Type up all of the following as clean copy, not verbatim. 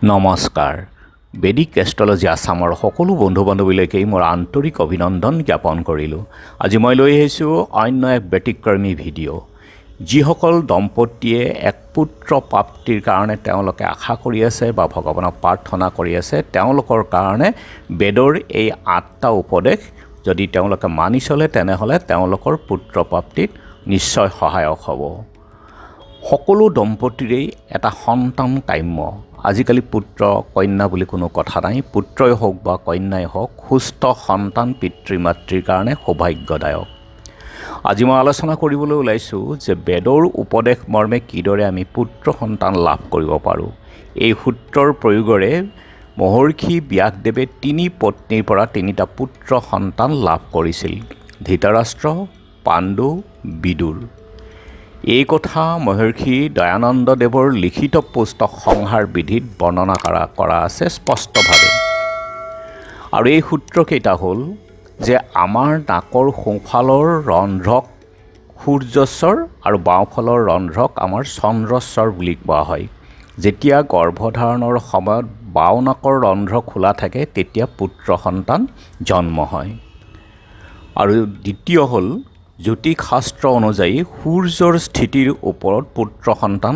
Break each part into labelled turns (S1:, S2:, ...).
S1: নমস্কাৰ। বেদিক এষ্ট্ৰলজি আছামৰ সকলো বন্ধু বান্ধৱীলৈকে মোৰ আন্তৰিক অভিনন্দন জ্ঞাপন কৰিলোঁ। আজি মই লৈ আহিছোঁ অন্য এক ব্যতিক্ৰমী ভিডিঅ'। যিসকল দম্পতীয়ে এক পুত্ৰ প্ৰাপ্তিৰ কাৰণে তেওঁলোকে আশা কৰি আছে বা ভগৱানক প্ৰাৰ্থনা কৰি আছে, তেওঁলোকৰ কাৰণে বেদৰ এই 8টা উপদেশ যদি তেওঁলোকে মানি চলে তেনেহ'লে তেওঁলোকৰ পুত্ৰ প্ৰাপ্তিত নিশ্চয় সহায়ক হ'ব। সকলো দম্পতীৰেই এটা সন্তান কাম্য। আজিকালি পুত্ৰ কন্যা বুলি কোনো কথা নাই। পুত্ৰই হওক বা কন্যাই হওক, সুস্থ সন্তান পিতৃ মাতৃৰ কাৰণে সৌভাগ্যদায়ক। আজি মই আলোচনা কৰিবলৈ ওলাইছোঁ যে বেদৰ উপদেশ মৰ্মে কিদৰে আমি পুত্ৰ সন্তান লাভ কৰিব পাৰোঁ। এই সূত্ৰৰ প্ৰয়োগৰে মহৰ্ষি ব্যাসদেৱে 3 পত্নীৰ পৰা 3টা পুত্ৰ সন্তান লাভ কৰিছিল: ধৃতৰাষ্ট্ৰ, পাণ্ডু, বিদুৰ। এই কথা মহৰ্ষি দয়ানন্দদেৱৰ লিখিত পুস্তক সংহাৰ বিধিত বৰ্ণনা কৰা আছে স্পষ্টভাৱে। আৰু এই সূত্ৰকেইটা হ'ল যে আমাৰ নাকৰ সোঁফালৰ ৰন্ধ্ৰক সূৰ্যস্বৰ আৰু বাওঁফালৰ ৰন্ধ্ৰক আমাৰ চন্দ্ৰস্বৰ বুলি কোৱা হয়। যেতিয়া গৰ্ভধাৰণৰ সময়ত বাওঁ নাকৰ ৰন্ধ্ৰ খোলা থাকে তেতিয়া পুত্ৰ সন্তান জন্ম হয়। আৰু দ্বিতীয় হ'ল জ্যোতিষ শাস্ত্ৰ অনুযায়ী সূৰ্যৰ স্থিতিৰ ওপৰত পুত্ৰ সন্তান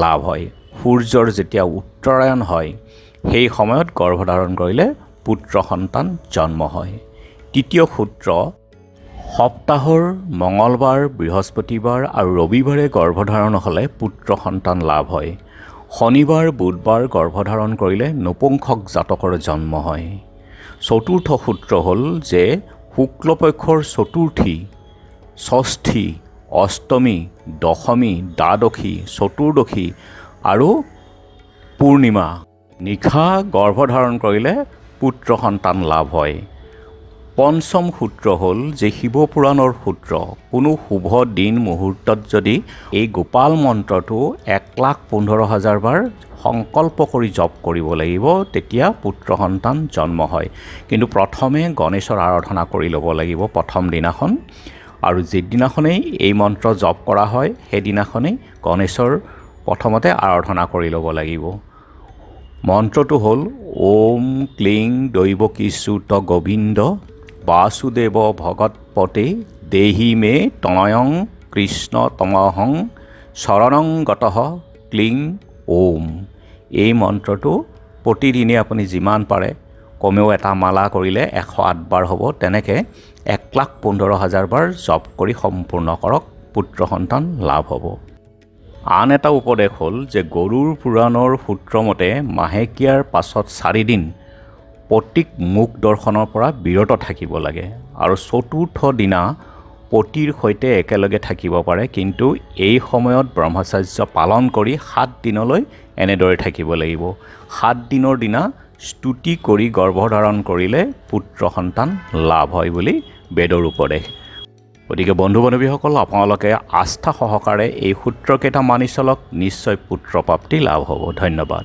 S1: লাভ হয়। সূৰ্যৰ যেতিয়া উত্তৰায়ণ হয় সেই সময়ত গৰ্ভধাৰণ কৰিলে পুত্ৰ সন্তান জন্ম হয়। তৃতীয় সূত্ৰ, সপ্তাহৰ মঙলবাৰ, বৃহস্পতিবাৰ আৰু ৰবিবাৰে গৰ্ভধাৰণ হ'লে পুত্ৰ সন্তান লাভ হয়। শনিবাৰ, বুধবাৰ গৰ্ভধাৰণ কৰিলে নপুংসক জাতকৰ জন্ম হয়। চতুৰ্থ সূত্ৰ হ'ল যে শুক্লপক্ষৰ চতুৰ্থী, ষষ্ঠী, অষ্টমী, দশমী, দ্বাদশী, চতুৰ্দশী আৰু পূৰ্ণিমা নিশা গৰ্ভধাৰণ কৰিলে পুত্ৰ সন্তান লাভ হয়। পঞ্চম সূত্ৰ হ'ল যে শিৱপুৰাণৰ সূত্ৰ, কোনো শুভ দিন মুহূৰ্তত যদি এই গোপাল মন্ত্ৰটো 1,15,000 বাৰ সংকল্প কৰি জপ কৰিব লাগিব তেতিয়া পুত্ৰ সন্তান জন্ম হয়। কিন্তু প্ৰথমে গণেশৰ আৰাধনা কৰি ল'ব লাগিব প্ৰথম দিনাখন। আৰু যিদিনাখনেই এই মন্ত্ৰ জপ কৰা হয় সেইদিনাখনেই গণেশৰ প্ৰথমতে আৰাধনা কৰি ল'ব লাগিব। মন্ত্ৰটো হ'ল ওম ক্লীং দৈৱকীচ্যুত গোবিন্দ বাসুদেৱ ভগৎপতে দেহি মে তনয়ং কৃষ্ণ তমহং শৰণং গতঃ ক্লীং ওম। এই মন্ত্ৰটো প্ৰতিদিনে আপুনি যিমান পাৰে, কমেও এটা মালা কৰিলে 108 বাৰ হ'ব, তেনেকৈ 1,15,000 বাৰ জপ কৰি সম্পূৰ্ণ কৰক, পুত্ৰ সন্তান লাভ হ'ব। আন এটা উপদেশ হ'ল যে গৰুড় পুৰাণৰ সূত্ৰমতে মাহেকীয়াৰ পাছত 4 দিন পতিক মুখ দৰ্শনৰ পৰা বিৰত থাকিব লাগে আৰু চতুৰ্থ দিনা পতিৰ সৈতে একেলগে থাকিব পাৰে, কিন্তু এই সময়ত ব্ৰহ্মচৰ্য পালন কৰি 7 দিনলৈ এনেদৰে থাকিব লাগিব। 7 দিনৰ দিনা স্তুতি কৰি গৰ্ভধাৰণ কৰিলে পুত্ৰ সন্তান লাভ হয় বুলি বেদৰ উপদেশ। গতিকে বন্ধু বান্ধৱীসকল, আপোনালোকে আস্থা সহকাৰে এই সূত্ৰকেইটা মানি চলক, নিশ্চয় পুত্ৰ প্ৰাপ্তি লাভ হ'ব। ধন্যবাদ।